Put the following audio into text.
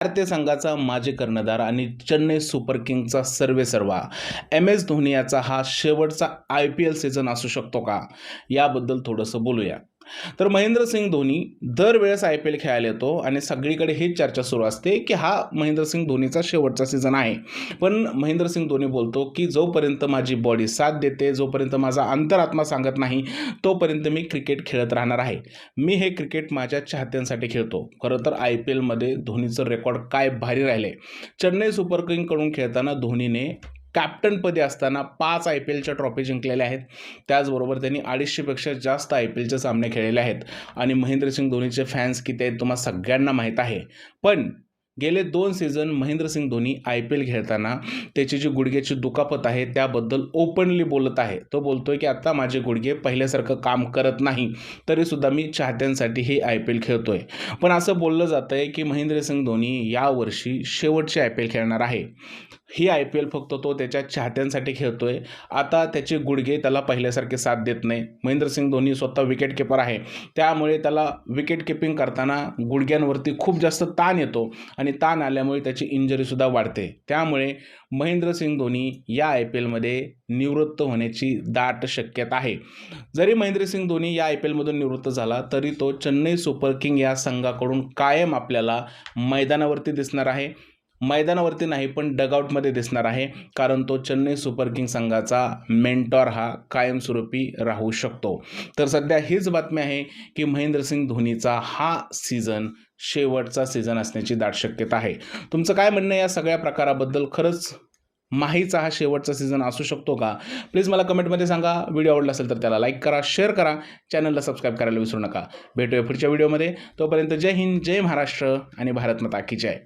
भारतीय संघाचा माजी कर्णधार आणि चेन्नई सुपर किंग्सचा सर्वेसर्वा एम.एस. धोनी याचा हा शेवटचा IPL सीझन असू शकतो का? याबद्दल थोडंसं बोलूया. तर महेंद्रसिंग धोनी दरवेळेस IPL खेळायला येतो आणि सगळीकडे हीच चर्चा सुरू असते की हा महेंद्रसिंग धोनीचा शेवटचा सीझन आहे. पण महेंद्रसिंग धोनी बोलतो की जोपर्यंत माझी बॉडी साथ देते, जोपर्यंत माझा अंतरात्मा सांगत नाही, तोपर्यंत मी क्रिकेट खेळत राहणार आहे. मी हे क्रिकेट माझ्या चाहत्यांसाठी खेळतो. खरं तर IPLमध्ये धोनीचं रेकॉर्ड काय भारी राहिले. चेन्नई सुपर किंगकडून खेळताना धोनीने कॅप्टनपदी असताना 5 IPLच्या ट्रॉफी जिंकलेल्या आहेत. त्याचबरोबर त्यांनी 250पेक्षा जास्त IPLचे सामने खेळलेले आहेत आणि महेंद्रसिंग धोनीचे फॅन्स किती आहेत तुम्हाला सगळ्यांना माहीत आहे. पण गेले 2 सीझन महेंद्रसिंग धोनी IPL खेळताना त्याची जी गुडघ्याची दुखापत आहे त्याबद्दल ओपनली बोलत आहे. तो बोलतोय की आता माझे गुडघे पहिल्यासारखं काम करत नाही, तरीसुद्धा मी चाहत्यांसाठी हे IPL खेळतोय. पण असं बोललं जातं आहे की महेंद्रसिंग धोनी यावर्षी शेवटची IPL खेळणार आहे. ही IPL फक्त तो त्याच्या चाहत्यांसाठी खेळतोय. आता त्याचे गुडघे त्याला पहिल्यासारखे साथ देत नाही. महेंद्रसिंग धोनी स्वतः विकेट कीपर आहे, त्यामुळे त्याला विकेट कीपिंग करताना गुडघ्यांवरती खूप जास्त ताण येतो आणि ताण आल्यामुळे त्याची इंजरीसुद्धा वाढते. त्यामुळे महेंद्रसिंग धोनी या IPLमध्ये निवृत्त होण्याची दाट शक्यता आहे. जरी महेंद्रसिंग धोनी या IPLमधून निवृत्त झाला तरी तो चेन्नई सुपर किंग या संघाकडून कायम आपल्याला मैदानावरती दिसणार आहे. मैदानावरती नाही पण डगआउटमध्ये दिसणार आहे, कारण तो चेन्नई सुपर किंग संघाचा मेंटॉर हा कायमस्वरूपी राहू शकतो. तर सध्या हीच बातमी आहे की महेंद्रसिंग धोनीचा हा सीझन शेवटचा सीझन असण्याची दाट शक्यता आहे. तुमचं काय म्हणणं या सगळ्या प्रकाराबद्दल? खरंच माहीचा हा शेवटचा सीझन असू शकतो का? प्लीज मला कमेंटमध्ये सांगा. व्हिडिओ आवडला असेल तर त्याला लाईक करा, शेअर करा, चॅनलला सबस्क्राईब करायला विसरू नका. भेटूया पुढच्या व्हिडिओमध्ये. तोपर्यंत जय हिंद, जय महाराष्ट्र आणि भारत माता की जय.